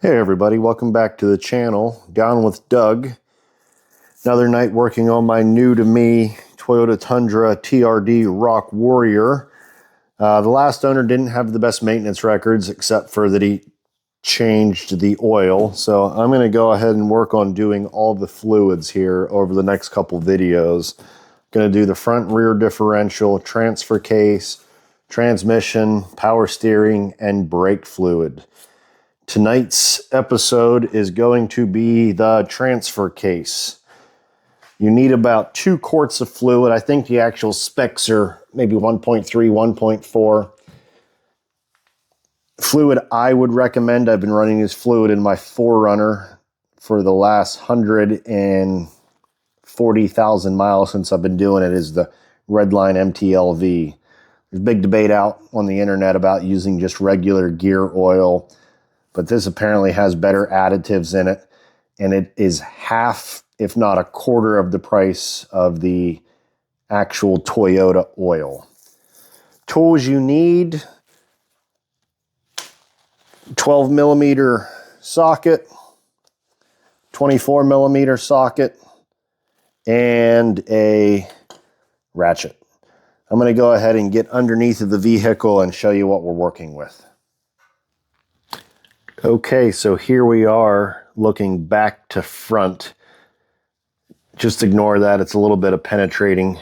Hey everybody, welcome back to the channel. Down with Doug. Another night working on my new to me Toyota Tundra TRD Rock Warrior. The last owner didn't have the best maintenance records except for that he changed the oil. So I'm going to go ahead and work on doing all the fluids here over the next couple videos. Going to do the front rear differential, transfer case, transmission, power steering, and brake fluid. Tonight's episode is going to be the transfer case. You need about 2 quarts of fluid. I think the actual specs are maybe 1.3, 1.4. Fluid I would recommend, I've been running this fluid in my 4Runner for the last 140,000 miles since I've been doing it, is the Redline MTLV. There's big debate out on the internet about using just regular gear oil, but this apparently has better additives in it, and it is half, if not a quarter of the price of the actual Toyota oil. Tools you need: 12 millimeter socket, 24 millimeter socket, and a ratchet. I'm going to go ahead and get underneath of the vehicle and show you what we're working with. Okay, so here we are looking back to front. Just ignore that, it's a little bit of penetrating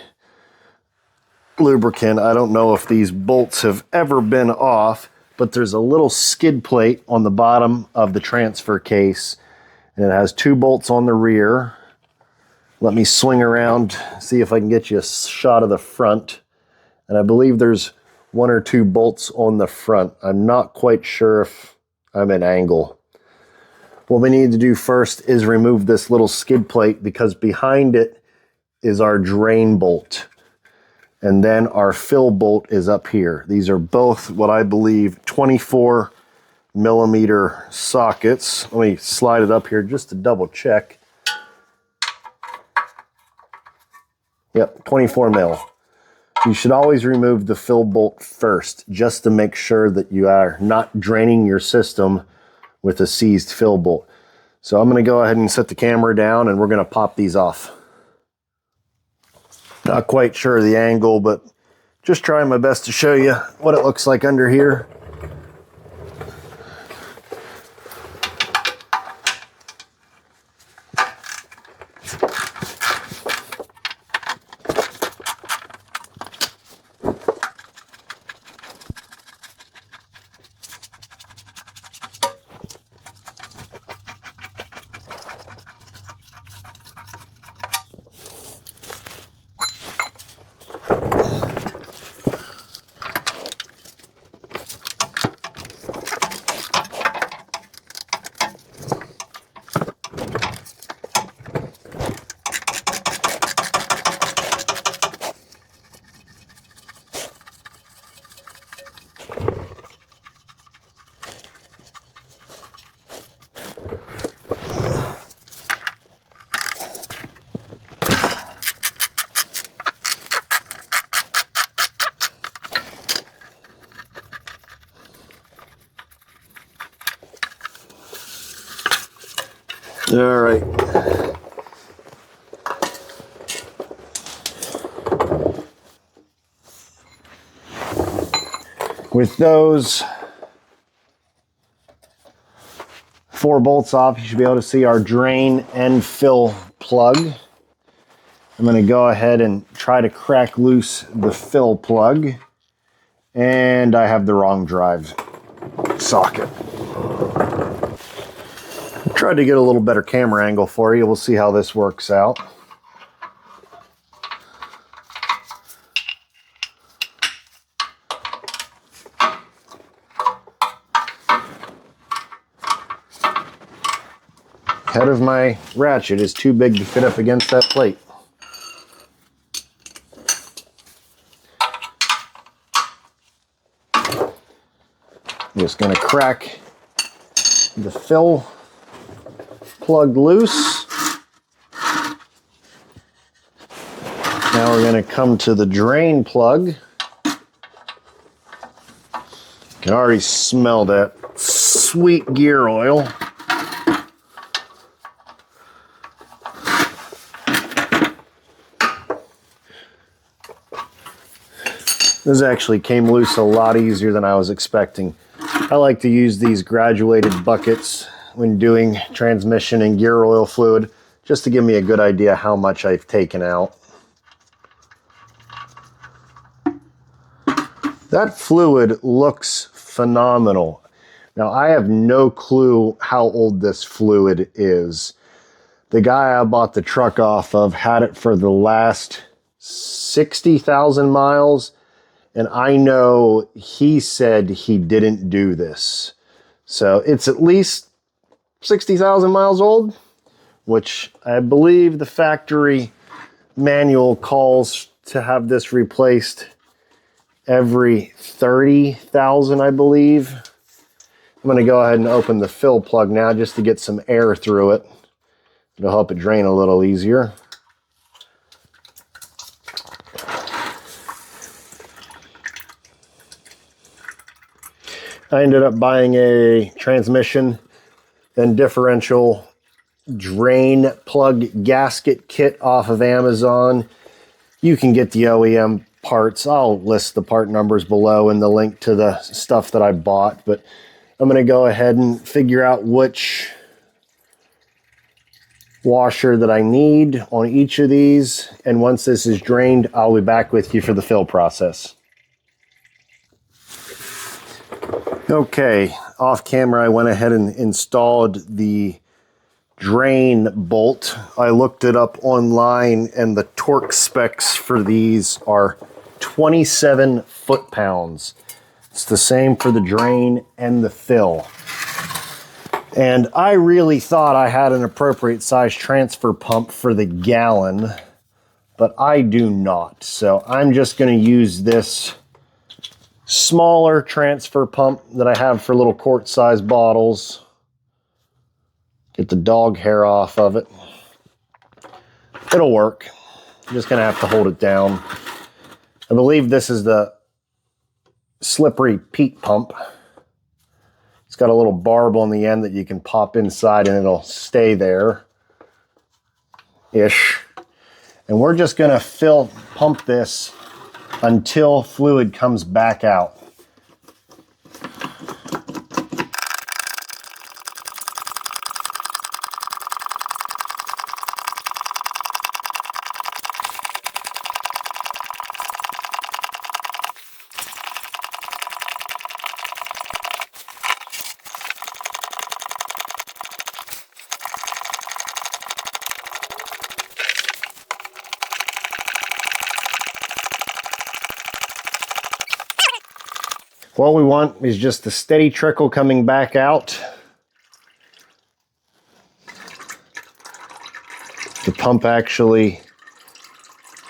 lubricant. I don't know if these bolts have ever been off, but there's a little skid plate on the bottom of the transfer case, and it has 2 bolts on the rear. Let me swing around, see if I can get you a shot of the front. And I believe there's 1 or 2 bolts on the front. I'm not quite sure if I'm at angle. What we need to do first is remove this little skid plate, because behind it is our drain bolt. And then our fill bolt is up here. These are both what I believe 24 millimeter sockets. Let me slide it up here just to double check. Yep, 24 mil. You should always remove the fill bolt first, just to make sure that you are not draining your system with a seized fill bolt. So I'm going to go ahead and set the camera down, and we're going to pop these off. Not quite sure of the angle, but just trying my best to show you what it looks like under here. All right. With those 4 bolts off, you should be able to see our drain and fill plug. I'm going to go ahead and try to crack loose the fill plug, and I have the wrong drive socket. Tried to get a little better camera angle for you. We'll see how this works out. Head of my ratchet is too big to fit up against that plate. I'm just going to crack the fill plug loose. Now we're going to come to the drain plug. You can already smell that sweet gear oil. This actually came loose a lot easier than I was expecting. I like to use these graduated buckets when doing transmission and gear oil fluid, just to give me a good idea how much I've taken out. That fluid looks phenomenal. Now, I have no clue how old this fluid is. The guy I bought the truck off of had it for the last 60,000 miles, and I know he said he didn't do this. So it's at least 60,000 miles old, which I believe the factory manual calls to have this replaced every 30,000, I believe. I'm going to go ahead and open the fill plug now just to get some air through it. It'll help it drain a little easier. I ended up buying a transmission and differential drain plug gasket kit off of Amazon. You can get the OEM parts. I'll list the part numbers below and the link to the stuff that I bought, but I'm going to go ahead and figure out which washer that I need on each of these, and once this is drained, I'll be back with you for the fill process. Okay, off camera I went ahead and installed the drain bolt. I looked it up online and the torque specs for these are 27 foot-pounds. It's the same for the drain and the fill. And I really thought I had an appropriate size transfer pump for the gallon, but I do not. So I'm just going to use this smaller transfer pump that I have for little quart-sized bottles. Get the dog hair off of it. It'll work. I'm just going to have to hold it down. I believe this is the slippery peat pump. It's got a little barb on the end that you can pop inside and it'll stay there-ish. And we're just going to pump this until fluid comes back out. What we want is just a steady trickle coming back out. The pump actually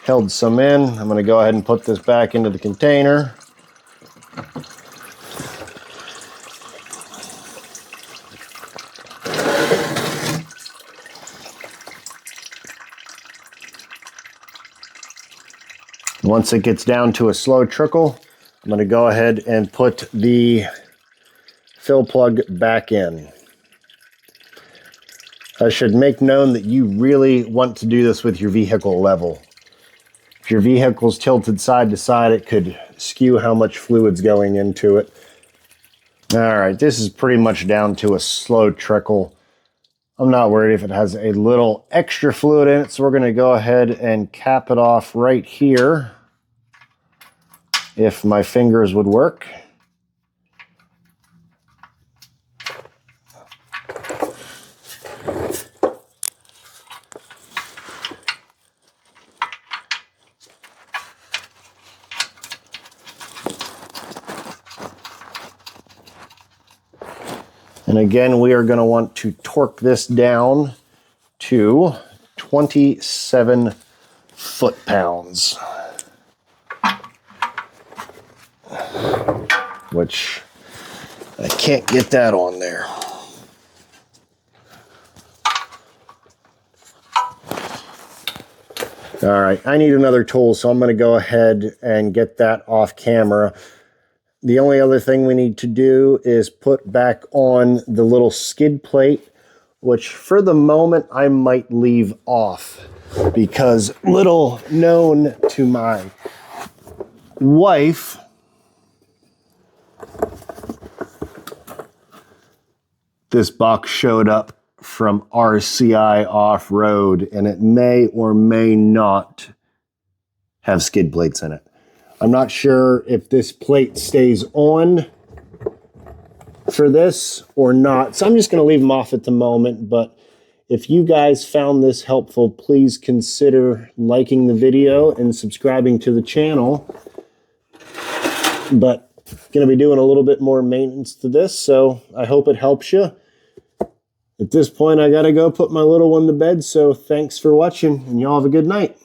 held some in. I'm going to go ahead and put this back into the container. Once it gets down to a slow trickle, I'm going to go ahead and put the fill plug back in. I should make known that you really want to do this with your vehicle level. If your vehicle's tilted side to side, it could skew how much fluid's going into it. All right, this is pretty much down to a slow trickle. I'm not worried if it has a little extra fluid in it, so we're going to go ahead and cap it off right here. If my fingers would work. And again, we are going to want to torque this down to 27 foot-pounds. Which I can't get that on there. All right, I need another tool, so I'm going to go ahead and get that off camera. The only other thing we need to do is put back on the little skid plate, which for the moment I might leave off, because little known to my wife, this box showed up from RCI Off-Road, and it may or may not have skid plates in it. I'm not sure if this plate stays on for this or not, so I'm just going to leave them off at the moment. But if you guys found this helpful, please consider liking the video and subscribing to the channel. But going to be doing a little bit more maintenance to this, so I hope it helps you. At this point, I got to go put my little one to bed, so thanks for watching, and y'all have a good night.